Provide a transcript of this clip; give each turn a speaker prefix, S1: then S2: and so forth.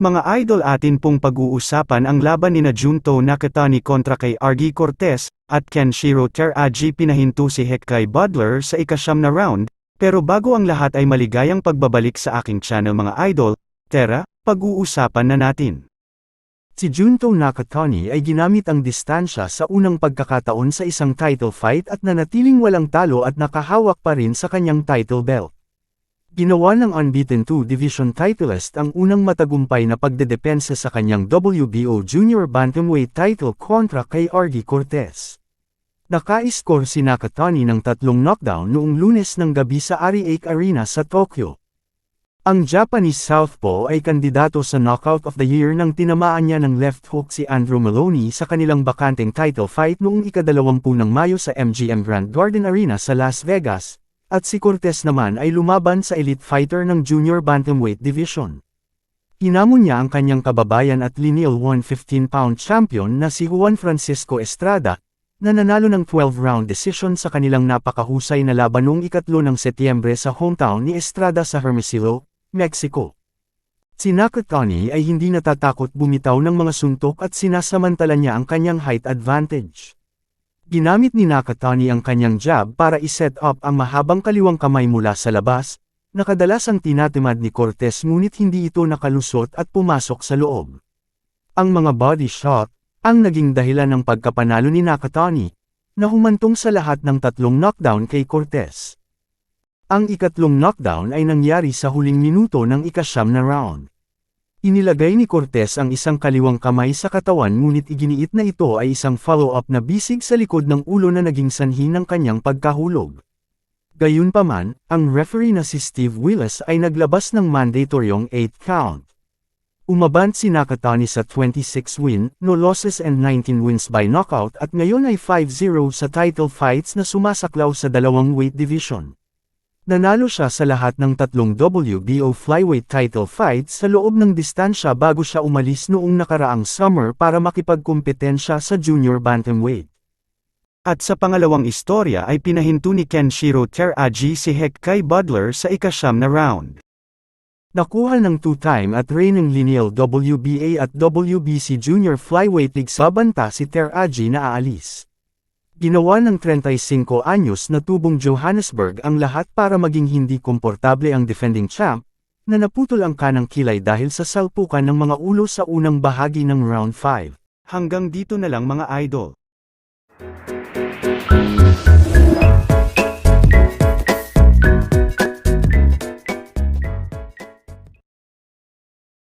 S1: Mga idol, atin pong pag-uusapan ang laban nina Junto Nakatani kontra kay Argie Cortez, at Kenshiro Teraji. Pinahinto si Hekkai Butler sa ika-9 na round, pero bago ang lahat ay maligayang pagbabalik sa aking channel mga idol. Tara, pag-uusapan na natin. Si Junto Nakatani ay ginamit ang distansya sa unang pagkakataon sa isang title fight at nanatiling walang talo at nakahawak pa rin sa kanyang title belt. Ginawa ng unbeaten 2 division titleist ang unang matagumpay na pagdedepensa sa kanyang WBO Junior Bantamweight title kontra kay Argie Cortez. Naka-score si Nakatani ng 3 knockdown noong Lunes ng gabi sa Ari-8 Arena sa Tokyo. Ang Japanese southpaw ay kandidato sa Knockout of the Year nang tinamaan niya ng left hook si Andrew Maloney sa kanilang bakanteng title fight noong ika-20 ng Mayo sa MGM Grand Garden Arena sa Las Vegas. At si Cortez naman ay lumaban sa elite fighter ng Junior Bantamweight Division. Hinamon niya ang kanyang kababayan at lineal 115-pound champion na si Juan Francisco Estrada, na nanalo ng 12-round decision sa kanilang napakahusay na laban noong ika-3 ng Setyembre sa hometown ni Estrada sa Hermosillo, Mexico. Si Nakatani ay hindi natatakot bumitaw ng mga suntok at sinasamantala niya ang kanyang height advantage. Ginamit ni Nakatani ang kanyang jab para iset up ang mahabang kaliwang kamay mula sa labas, na kadalasang tinatimad ni Cortez ngunit hindi ito nakalusot at pumasok sa loob. Ang mga body shot, ang naging dahilan ng pagkapanalo ni Nakatani, na humantong sa lahat ng 3 knockdown kay Cortez. Ang ika-3 knockdown ay nangyari sa huling minuto ng ika-9 na round. Inilagay ni Cortez ang isang kaliwang kamay sa katawan ngunit iginiit na ito ay isang follow-up na bisig sa likod ng ulo na naging sanhi ng kanyang pagkahulog. Gayunpaman, ang referee na si Steve Willis ay naglabas ng mandatoryong 8 count. Umabant si Nakatani sa 26 win, no losses and 19 wins by knockout at ngayon ay 5-0 sa title fights na sumasaklaw sa 2 weight division. Nanalo siya sa lahat ng 3 WBO flyweight title fights sa loob ng distansya bago siya umalis noong nakaraang summer para makipagkumpetensya sa junior bantamweight. At sa pangalawang istorya ay pinahinto ni Kenshiro Teraji si Hekkai Butler sa ika-9 na round. Nakuha ng 2-time at reigning lineal WBA at WBC Junior Flyweight League babanta si Teraji na aalis. Ginawa ng 35 anyos na tubong Johannesburg ang lahat para maging hindi komportable ang defending champ, na naputol ang kanang kilay dahil sa salpukan ng mga ulo sa unang bahagi ng round 5. Hanggang dito na lang mga idol.